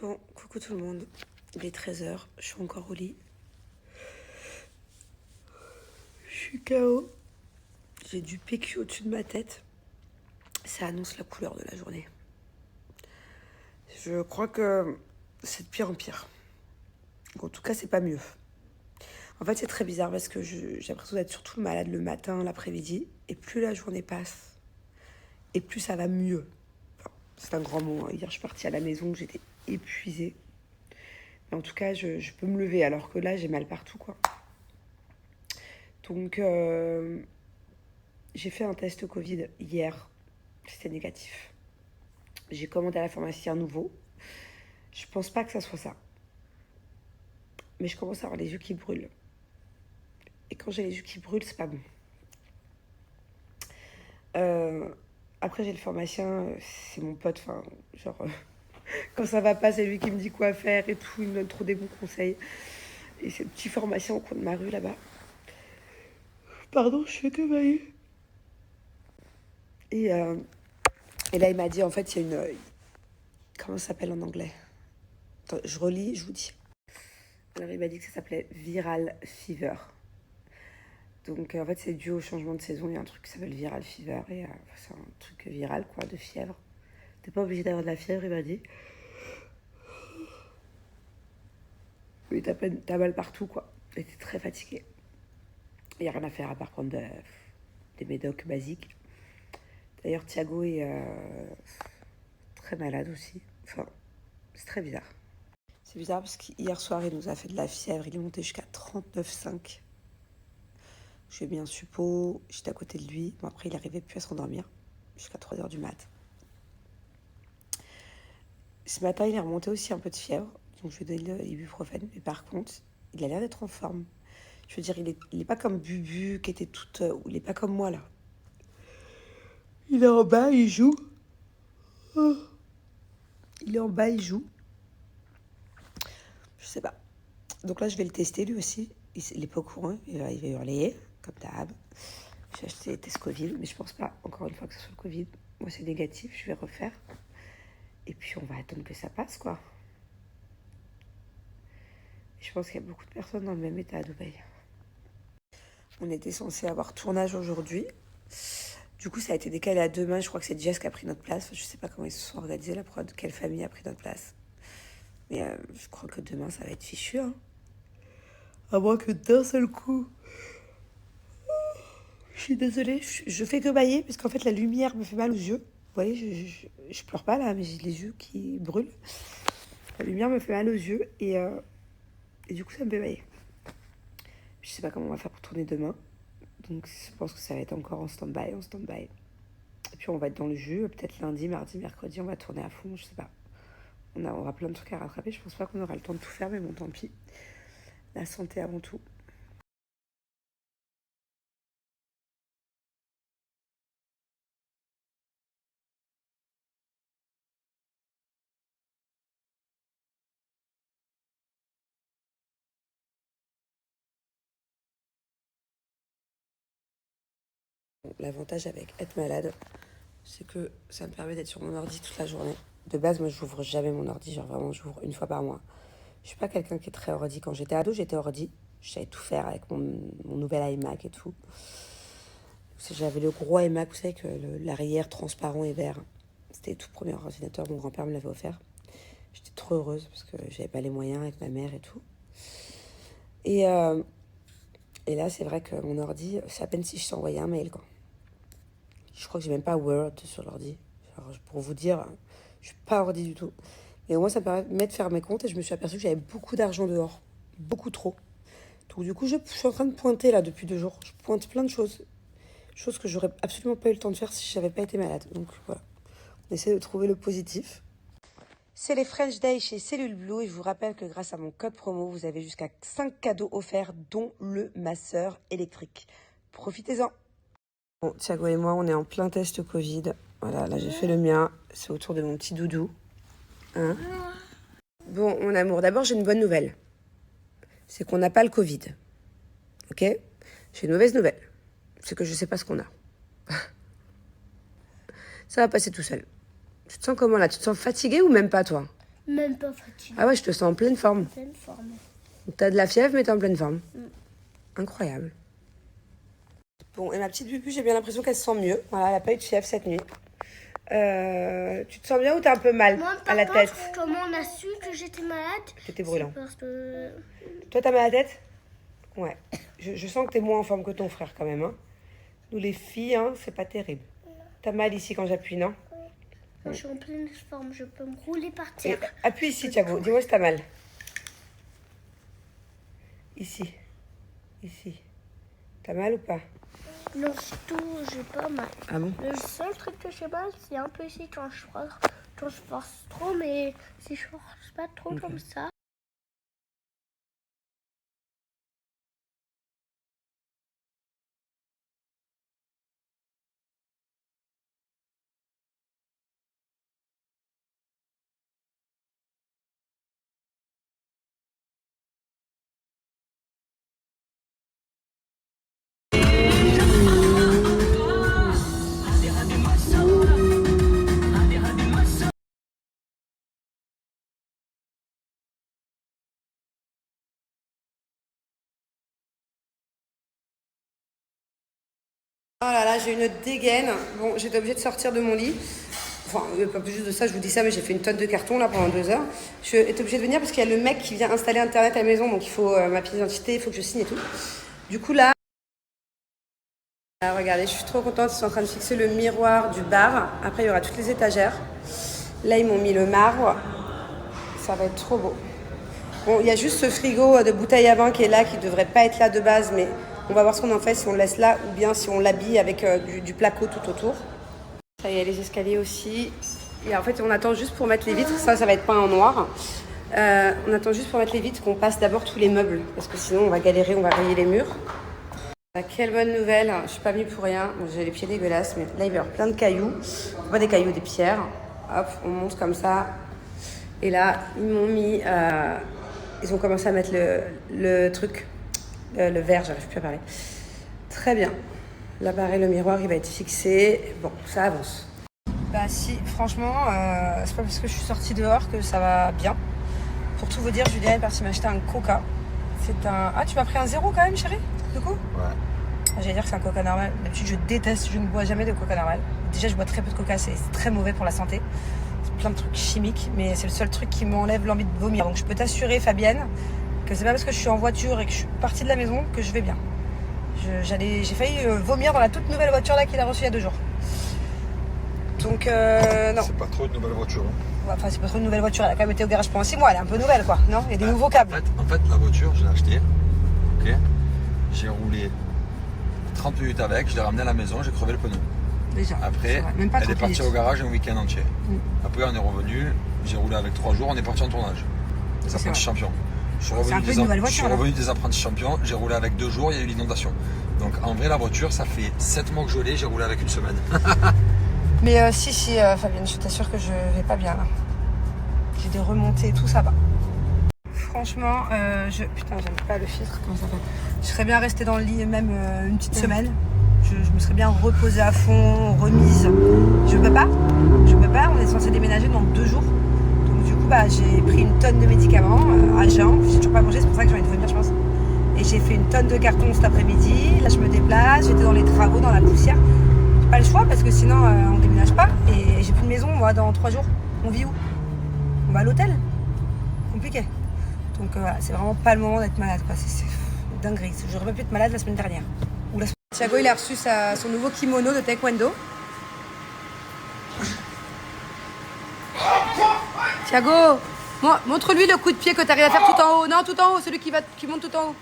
Bon, coucou tout le monde. Il est 13 h, je suis encore au lit. Je suis KO. J'ai du PQ au-dessus de ma tête. Ça annonce la couleur de la journée. Je crois que c'est de pire en pire. En tout cas, c'est pas mieux. En fait, c'est très bizarre parce que j'ai l'impression d'être surtout malade le matin, l'après-midi. Et plus la journée passe, et plus ça va mieux. Enfin, c'est un grand mot. Hier, je suis partie à la maison, j'étais épuisée. Mais en tout cas, je peux me lever alors que là, j'ai mal partout, quoi. Donc, j'ai fait un test Covid hier. C'était négatif. J'ai commandé à la pharmacie un nouveau. Je pense pas que ça soit ça. Mais je commence à avoir les yeux qui brûlent. Et quand j'ai les yeux qui brûlent, c'est pas bon. Euh, Après, j'ai le pharmacien, c'est mon pote. Enfin, genre, quand ça va pas, c'est lui qui me dit quoi faire et tout. Il me donne trop des bons conseils. Et c'est le petit pharmacien au coin de ma rue là-bas. Pardon, je fais que mailler. Et, euh, et là, il m'a dit, en fait, il y a une... Comment ça s'appelle en anglais? Attends, je relis, je vous dis. Alors, il m'a dit que ça s'appelait Viral Fever. Donc, en fait, c'est dû au changement de saison. Il y a un truc qui s'appelle Viral Fever. Et c'est un truc viral, quoi, de fièvre. T'es pas obligé d'avoir de la fièvre, il m'a dit. Mais t'as mal partout, quoi. Et t'es très fatigué. Il n'y a rien à faire à part prendre des médocs basiques. D'ailleurs, Thiago est très malade aussi. Enfin, c'est très bizarre. C'est bizarre parce qu'hier soir, il nous a fait de la fièvre. Il est monté jusqu'à 39,5. Je lui ai mis un suppôt. J'étais à côté de lui. Bon, après, il n'arrivait plus à s'endormir. Jusqu'à 3 h du mat. Ce matin, il est remonté aussi un peu de fièvre. Donc, je lui ai donné l'ibuprofène. Mais par contre, il a l'air d'être en forme. Je veux dire, il est pas comme Bubu, qui était toute... il est pas comme moi, là. Il est en bas, il joue. Oh. Il est en bas, il joue. Je sais pas. Donc là, je vais le tester, lui aussi. Il est pas au courant. Il va hurler, comme d'hab. J'ai acheté des tests Covid, mais je pense pas, encore une fois, que ce soit le Covid. Moi, c'est négatif, je vais refaire. Et puis, on va attendre que ça passe, quoi. Et je pense qu'il y a beaucoup de personnes dans le même état à Dubaï. On était censé avoir tournage aujourd'hui. Du coup, ça a été décalé à demain. Je crois que c'est Jess qui a pris notre place. Enfin, je sais pas comment ils se sont organisés, la prod, quelle famille a pris notre place. Mais je crois que demain, ça va être fichu. Hein. À moins que d'un seul coup... Je suis désolée, je fais que bailler parce qu'en fait, la lumière me fait mal aux yeux. Vous voyez, je pleure pas là, mais j'ai les yeux qui brûlent. La lumière me fait mal aux yeux et du coup, ça me fait bailler. Je sais pas comment on va faire pour tourner demain. Donc, je pense que ça va être encore en stand-by, en stand-by. Et puis, on va être dans le jus. Peut-être lundi, mardi, mercredi, on va tourner à fond. Je sais pas. On aura plein de trucs à rattraper. Je pense pas qu'on aura le temps de tout faire, mais bon, tant pis. La santé avant tout. L'avantage avec être malade, c'est que ça me permet d'être sur mon ordi toute la journée. De base, moi, j'ouvre jamais mon ordi. Genre, vraiment, j'ouvre une fois par mois. Je suis pas quelqu'un qui est très ordi. Quand j'étais ado, j'étais ordi. Je savais tout faire avec mon nouvel iMac et tout. J'avais le gros iMac, vous savez, que l'arrière transparent et vert. C'était le tout premier ordinateur. Mon grand-père me l'avait offert. J'étais trop heureuse parce que j'avais pas les moyens avec ma mère et tout. Et, euh, et là, c'est vrai que mon ordi, c'est à peine si je t'envoyais un mail, quoi. Je crois que j'ai même pas Word sur l'ordi. Genre, pour vous dire, je suis pas ordi du tout. Et au moins, ça me permet de faire mes comptes et je me suis aperçue que j'avais beaucoup d'argent dehors. Beaucoup trop. Donc du coup, je suis en train de pointer là depuis 2 jours. Je pointe plein de choses. Choses que j'aurais absolument pas eu le temps de faire si j'avais pas été malade. Donc voilà. On essaie de trouver le positif. C'est les French Day chez Cellule Blue et je vous rappelle que grâce à mon code promo, vous avez jusqu'à 5 cadeaux offerts, dont le masseur électrique. Profitez-en. Bon, Thiago et moi, on est en plein test Covid. Voilà, là j'ai fait le mien. C'est autour de mon petit doudou. Hein? Bon, mon amour, d'abord j'ai une bonne nouvelle. C'est qu'on n'a pas le Covid. Ok? J'ai une mauvaise nouvelle. C'est que je sais pas ce qu'on a. Ça va passer tout seul. Tu te sens comment là? Tu te sens fatiguée ou même pas toi? Même pas fatiguée. Ah ouais, je te sens en pleine forme. En pleine forme. T'as de la fièvre, mais t'es en pleine forme. Incroyable. Bon, et ma petite Bubu, j'ai bien l'impression qu'elle se sent mieux. Voilà, elle n'a pas eu de fièvre cette nuit. Tu te sens bien ou t'as un peu mal Moi, à la par tête? contre, comment on a su que j'étais malade? T'étais brûlant. C'est parce que... Toi, t'as mal à la tête? Ouais. Je sens que t'es moins en forme que ton frère quand même. Hein. Nous, les filles, hein, c'est pas terrible. T'as mal ici quand j'appuie, non? Moi, je suis en pleine forme, je peux me rouler par Et terre. appuie ici, Thiago. Dis-moi si t'as mal. Ici. Ici. T'as mal ou pas? Non, c'est tout, j'ai pas mal. Ah bon? Le seul truc que j'ai mal, c'est un peu ici quand je force trop, mais si je force pas trop comme ça. Oh là là, j'ai une dégaine. Bon, j'étais obligée de sortir de mon lit. Enfin, pas plus juste de ça, je vous dis ça, mais j'ai fait une tonne de cartons là pendant 2 heures. Je été obligée de venir parce qu'il y a le mec qui vient installer Internet à la maison, donc il faut ma pièce d'identité, il faut que je signe et tout. Du coup là, regardez, je suis trop contente, ils sont en train de fixer le miroir du bar. Après, il y aura toutes les étagères. Là, ils m'ont mis le marbre. Ça va être trop beau. Bon, il y a juste ce frigo de bouteilles à vin qui est là, qui devrait pas être là de base, mais on va voir ce qu'on en fait, si on le laisse là ou bien si on l'habille avec du placo tout autour. Ça y est, les escaliers aussi. Et en fait, on attend juste pour mettre les vitres. Ça va être peint en noir. On attend juste pour mettre les vitres qu'on passe d'abord tous les meubles. Parce que sinon, on va galérer, on va rayer les murs. Quelle bonne nouvelle. Je suis pas venue pour rien. Bon, j'ai les pieds dégueulasses, mais là, il va y avoir plein de cailloux. Pas des cailloux, des pierres. Hop, on monte comme ça. Et là, ils m'ont mis... ils ont commencé à mettre le truc, le verre, j'arrive plus à parler. Très bien. Là, pareil, le miroir, il va être fixé. Bon, ça avance. Bah si, franchement, c'est pas parce que je suis sortie dehors que ça va bien. Pour tout vous dire, Julien est parti m'acheter un coca. C'est un... Ah, tu m'as pris un 0 quand même, chérie? Du coup? Ouais. J'allais dire que c'est un coca normal. D'habitude, je déteste, je ne bois jamais de coca normal. Déjà, je bois très peu de coca, c'est très mauvais pour la santé. C'est plein de trucs chimiques, mais c'est le seul truc qui m'enlève l'envie de vomir. Donc je peux t'assurer, Fabienne, que c'est pas parce que je suis en voiture et que je suis partie de la maison que je vais bien. J'ai failli vomir dans la toute nouvelle voiture là qu'il a reçue il y a 2 jours. Donc non. C'est pas trop une nouvelle voiture. Hein. Enfin, c'est pas trop une nouvelle voiture, elle a quand même été au garage pendant 6 mois, elle est un peu nouvelle quoi, non? Il y a des nouveaux câbles. En fait, la voiture, je l'ai achetée, ok. J'ai roulé 30 minutes avec, je l'ai ramenée à la maison, j'ai crevé le pneu. Déjà. Après, elle est partie au garage un week-end entier. Après, on est revenu, j'ai roulé avec 3 jours, on est parti en tournage. Des apprentis champions. Je suis revenu des apprentis champions, j'ai roulé avec 2 jours, il y a eu l'inondation. Donc en vrai, la voiture, ça fait 7 mois que je l'ai, j'ai roulé avec 1 semaine. Mais si, Fabienne, je t'assure que je vais pas bien là. J'ai des remontées, tout ça va. Franchement, putain, j'aime pas le filtre, comment ça s'appelle. Je serais bien restée dans le lit même une petite semaine. Je me serais bien reposée à fond, remise. Je peux pas, on est censé déménager dans 2 jours. Donc du coup, j'ai pris une tonne de médicaments à jeun. J'ai toujours pas mangé, c'est pour ça que j'ai envie de vomir, je pense. Et j'ai fait une tonne de cartons cet après-midi. Là, je me déplace, j'étais dans les travaux, dans la poussière. J'ai pas le choix parce que sinon, on déménage pas. Et j'ai plus de maison, moi, dans 3 jours. On vit où? On va à l'hôtel? Compliqué. Donc voilà, c'est vraiment pas le moment d'être malade, quoi. C'est dinguerie. J'aurais pas pu être malade la semaine dernière. Thiago, il a reçu son nouveau kimono de taekwondo. Thiago, montre-lui le coup de pied que tu arrives à faire tout en haut. Non, tout en haut, celui qui monte tout en haut.